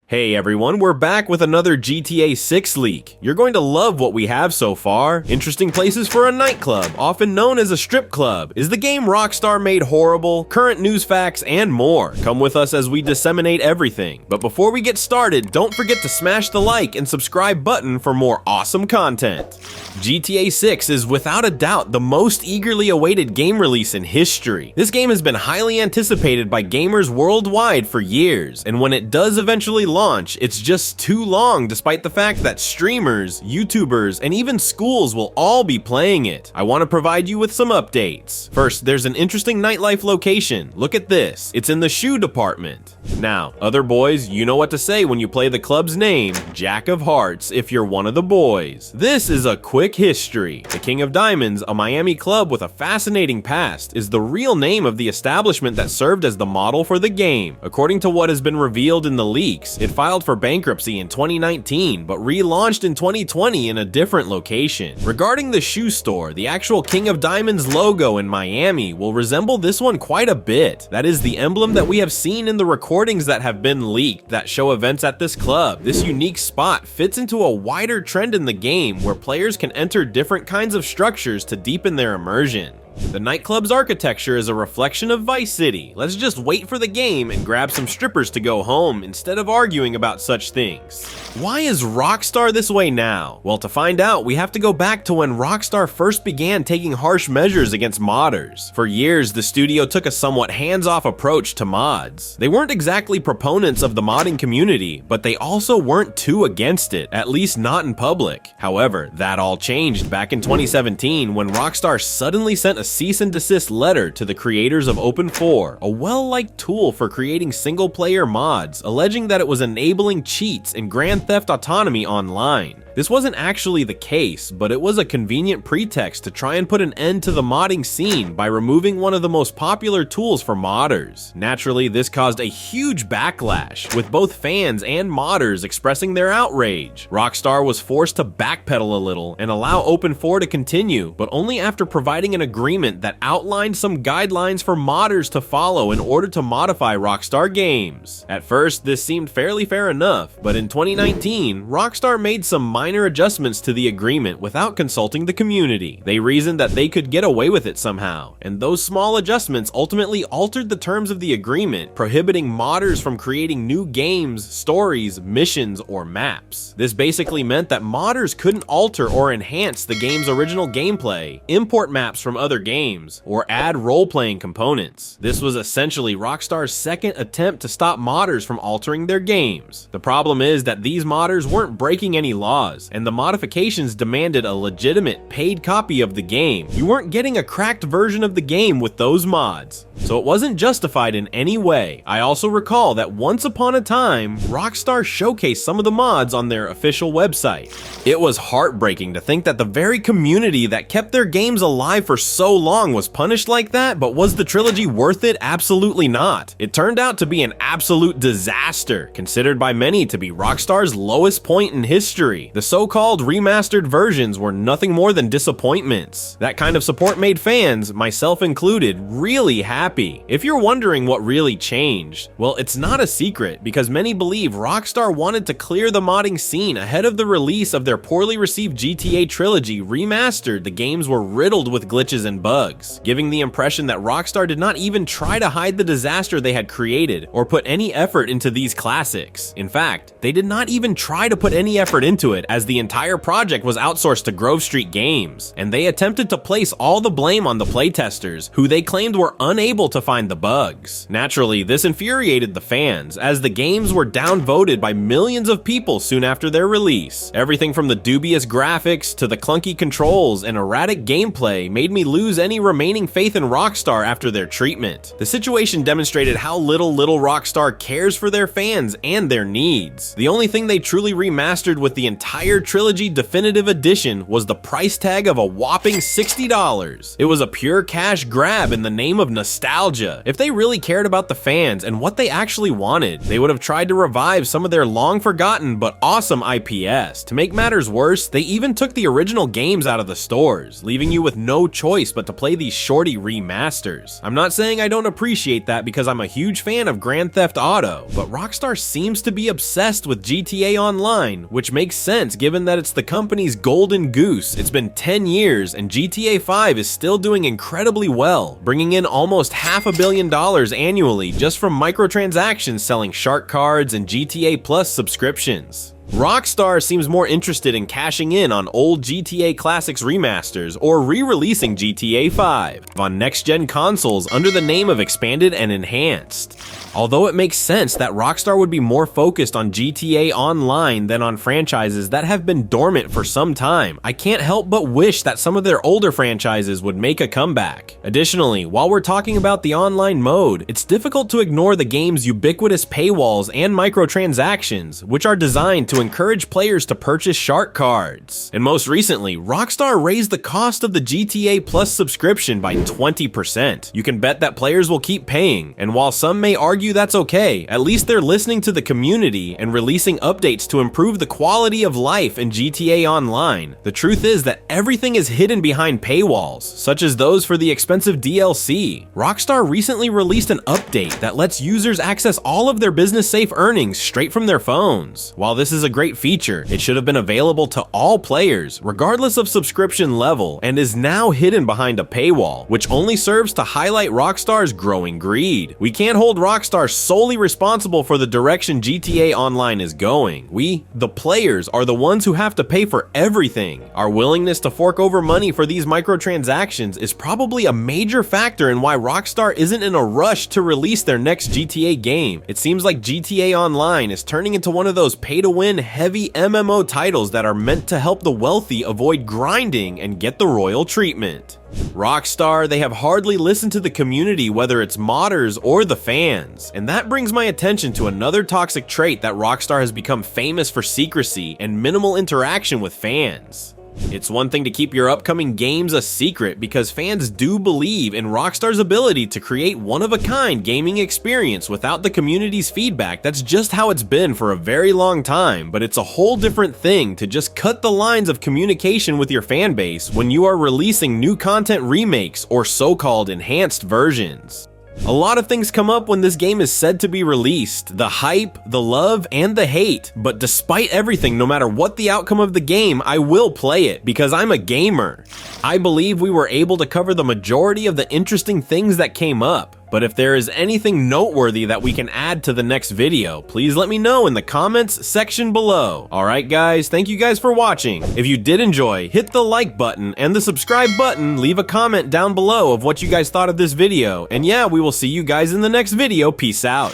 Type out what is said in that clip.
Hey everyone, we're back with another GTA 6 leak. You're going to love what we have so far. Interesting places for a nightclub, often known as a strip club. Is the game Rockstar made horrible? Current news facts and more. Come with us as we disseminate everything. But before we get started, don't forget to smash the like and subscribe button for more awesome content. GTA 6 is without a doubt the most eagerly awaited game release in history. This game has been highly anticipated by gamers worldwide for years, and when it does eventually launch, it's just too long despite the fact that streamers, YouTubers, and even schools will all be playing it. I want to provide you with some updates. First, there's an interesting nightlife location. Look at this. It's in the shoe department. Now, other boys, you know what to say when you play the club's name, Jack of Hearts, if you're one of the boys. This is a quick history. The King of Diamonds, a Miami club with a fascinating past, is the real name of the establishment that served as the model for the game. According to what has been revealed in the leaks, it filed for bankruptcy in 2019, but relaunched in 2020 in a different location. Regarding the shoe store, the actual King of Diamonds logo in Miami will resemble this one quite a bit. That is the emblem that we have seen in the recordings that have been leaked that show events at this club. This unique spot fits into a wider trend in the game where players can enter different kinds of structures to deepen their immersion. The nightclub's architecture is a reflection of Vice City. Let's just wait for the game and grab some strippers to go home instead of arguing about such things. Why is Rockstar this way now? Well, to find out, we have to go back to when Rockstar first began taking harsh measures against modders. For years, the studio took a somewhat hands-off approach to mods. They weren't exactly proponents of the modding community, but they also weren't too against it, at least not in public. However, that all changed back in 2017 when Rockstar suddenly sent a cease and desist letter to the creators of Open4, a well-liked tool for creating single-player mods, alleging that it was enabling cheats and Grand Theft Autonomy online. This wasn't actually the case, but it was a convenient pretext to try and put an end to the modding scene by removing one of the most popular tools for modders. Naturally, this caused a huge backlash, with both fans and modders expressing their outrage. Rockstar was forced to backpedal a little and allow Open4 to continue, but only after providing an agreement that outlined some guidelines for modders to follow in order to modify Rockstar Games. At first, this seemed fairly fair enough, but in 2019, Rockstar made some minor adjustments to the agreement without consulting the community. They reasoned that they could get away with it somehow, and those small adjustments ultimately altered the terms of the agreement, prohibiting modders from creating new games, stories, missions, or maps. This basically meant that modders couldn't alter or enhance the game's original gameplay, import maps from other games, or add role-playing components. This was essentially Rockstar's second attempt to stop modders from altering their games. The problem is that these modders weren't breaking any laws, and the modifications demanded a legitimate paid copy of the game. You weren't getting a cracked version of the game with those mods, so it wasn't justified in any way. I also recall that once upon a time, Rockstar showcased some of the mods on their official website. It was heartbreaking to think that the very community that kept their games alive for so long was punished like that, but was the trilogy worth it? Absolutely not. It turned out to be an absolute disaster, considered by many to be Rockstar's lowest point in history. The so-called remastered versions were nothing more than disappointments. That kind of support made fans, myself included, really happy. If you're wondering what really changed, well, it's not a secret, because many believe Rockstar wanted to clear the modding scene ahead of the release of their poorly received GTA trilogy remastered. The games were riddled with glitches and bugs, giving the impression that Rockstar did not even try to hide the disaster they had created or put any effort into these classics. In fact, they did not even try to put any effort into it, as the entire project was outsourced to Grove Street Games, and they attempted to place all the blame on the playtesters, who they claimed were unable to find the bugs. Naturally, this infuriated the fans, as the games were downvoted by millions of people soon after their release. Everything from the dubious graphics to the clunky controls and erratic gameplay made me lose any remaining faith in Rockstar after their treatment. The situation demonstrated how little Rockstar cares for their fans and their needs. The only thing they truly remastered with the entire trilogy definitive edition was the price tag of a whopping $60. It was a pure cash grab in the name of nostalgia. If they really cared about the fans and what they actually wanted, they would have tried to revive some of their long forgotten but awesome IPs. To make matters worse, they even took the original games out of the stores, leaving you with no choice but but to play these shorty remasters. I'm not saying I don't appreciate that because I'm a huge fan of Grand Theft Auto, but Rockstar seems to be obsessed with GTA Online, which makes sense given that it's the company's golden goose. It's been 10 years and GTA 5 is still doing incredibly well, bringing in almost $500 million annually just from microtransactions selling shark cards and GTA Plus subscriptions. Rockstar seems more interested in cashing in on old GTA Classics remasters or re-releasing GTA 5 on next-gen consoles under the name of Expanded and Enhanced. Although it makes sense that Rockstar would be more focused on GTA Online than on franchises that have been dormant for some time, I can't help but wish that some of their older franchises would make a comeback. Additionally, while we're talking about the online mode, it's difficult to ignore the game's ubiquitous paywalls and microtransactions, which are designed to encourage players to purchase shark cards. And most recently, Rockstar raised the cost of the GTA Plus subscription by 20%. You can bet that players will keep paying, and while some may argue that's okay, at least they're listening to the community and releasing updates to improve the quality of life in GTA Online. The truth is that everything is hidden behind paywalls, such as those for the expensive DLC. Rockstar recently released an update that lets users access all of their business-safe earnings straight from their phones. While this is a great feature, it should have been available to all players, regardless of subscription level, and is now hidden behind a paywall, which only serves to highlight Rockstar's growing greed. We can't hold Rockstar solely responsible for the direction GTA Online is going. We, the players, are the ones who have to pay for everything. Our willingness to fork over money for these microtransactions is probably a major factor in why Rockstar isn't in a rush to release their next GTA game. It seems like GTA Online is turning into one of those pay-to-win heavy MMO titles that are meant to help the wealthy avoid grinding and get the royal treatment. Rockstar, they have hardly listened to the community, whether it's modders or the fans. And that brings my attention to another toxic trait that Rockstar has become famous for: secrecy and minimal interaction with fans. It's one thing to keep your upcoming games a secret because fans do believe in Rockstar's ability to create one-of-a-kind gaming experience without the community's feedback. That's just how it's been for a very long time, but it's a whole different thing to just cut the lines of communication with your fan base when you are releasing new content remakes or so-called enhanced versions. A lot of things come up when this game is said to be released: the hype, the love, and the hate. But despite everything, no matter what the outcome of the game, I will play it because I'm a gamer. I believe we were able to cover the majority of the interesting things that came up. But if there is anything noteworthy that we can add to the next video, please let me know in the comments section below. Alright guys, thank you guys for watching. If you did enjoy, hit the like button and the subscribe button, leave a comment down below of what you guys thought of this video, and yeah, we will see you guys in the next video. Peace out.